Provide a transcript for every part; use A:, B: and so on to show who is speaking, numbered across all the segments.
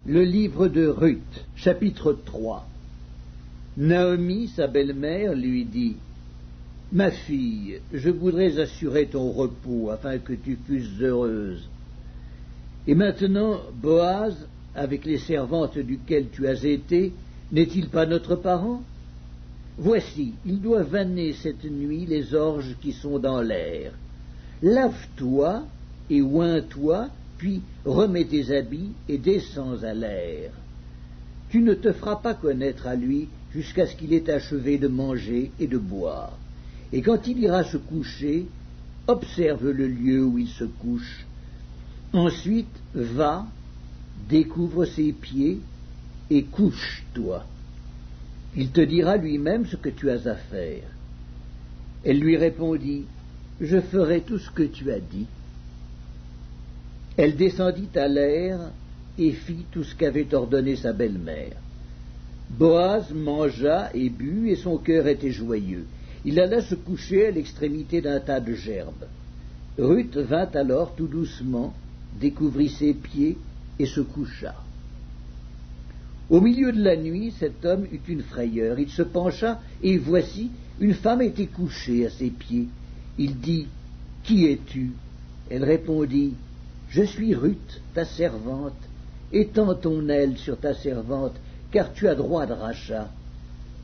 A: Le livre de Ruth, chapitre 3. Naomi, sa belle-mère, lui dit: « Ma fille, je voudrais assurer ton repos afin que tu fusses heureuse. Et maintenant, Boaz, avec les servantes duquel tu as été, n'est-il pas notre parent? Voici, il doit vanner cette nuit les orges qui sont dans l'air. Lave-toi et oins-toi, puis remets tes habits et descends à l'air. Tu ne te feras pas connaître à lui jusqu'à ce qu'il ait achevé de manger et de boire. Et quand il ira se coucher, observe le lieu où il se couche. Ensuite, va, découvre ses pieds et couche-toi. Il te dira lui-même ce que tu as à faire. » Elle lui répondit: « Je ferai tout ce que tu as dit. » Elle descendit à l'air et fit tout ce qu'avait ordonné sa belle-mère. Boaz mangea et but, et son cœur était joyeux. Il alla se coucher à l'extrémité d'un tas de gerbes. Ruth vint alors tout doucement, découvrit ses pieds et se coucha. Au milieu de la nuit, cet homme eut une frayeur. Il se pencha, et voici, une femme était couchée à ses pieds. Il dit: « Qui es-tu » Elle répondit: « Je suis Ruth, ta servante. Étends ton aile sur ta servante, car tu as droit de rachat. »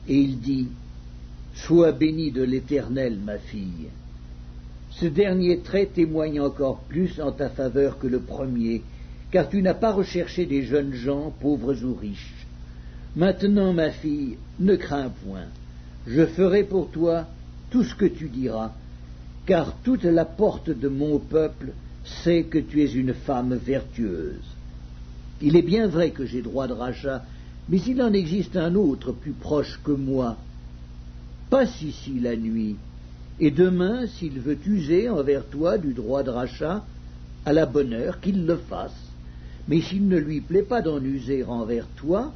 A: Et il dit: « Sois bénie de l'Éternel, ma fille. Ce dernier trait témoigne encore plus en ta faveur que le premier, car tu n'as pas recherché des jeunes gens, pauvres ou riches. Maintenant, ma fille, ne crains point. Je ferai pour toi tout ce que tu diras, car toute la porte de mon peuple sait que tu es une femme vertueuse. Il est bien vrai que j'ai droit de rachat, mais il en existe un autre plus proche que moi. Passe ici la nuit, et demain, s'il veut user envers toi du droit de rachat, à la bonne heure qu'il le fasse. Mais s'il ne lui plaît pas d'en user envers toi,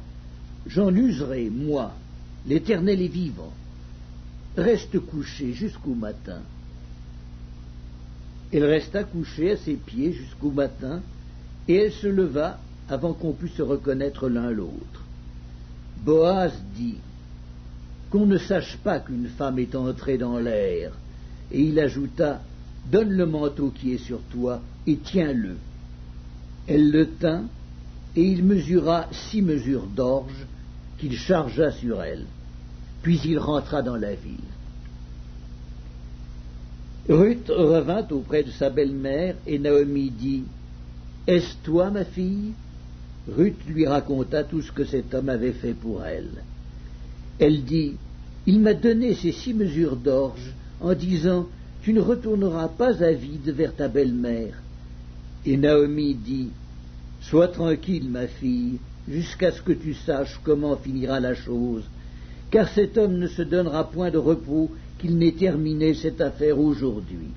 A: j'en userai, moi. L'Éternel est vivant. Reste couché jusqu'au matin. » Elle resta couchée à ses pieds jusqu'au matin, et elle se leva avant qu'on pût se reconnaître l'un l'autre. Boaz dit: « Qu'on ne sache pas qu'une femme est entrée dans l'air. » Et il ajouta: « Donne le manteau qui est sur toi, et tiens-le. » Elle le tint, et il mesura 6 mesures d'orge, qu'il chargea sur elle. Puis il rentra dans la ville. Ruth revint auprès de sa belle-mère, et Naomi dit: « Est-ce toi, ma fille ?» Ruth lui raconta tout ce que cet homme avait fait pour elle. Elle dit: « Il m'a donné ces 6 mesures d'orge, en disant: Tu ne retourneras pas à vide vers ta belle-mère. » Et Naomi dit: « Sois tranquille, ma fille, jusqu'à ce que tu saches comment finira la chose, car cet homme ne se donnera point de repos qu'il n'ait terminé cette affaire aujourd'hui. »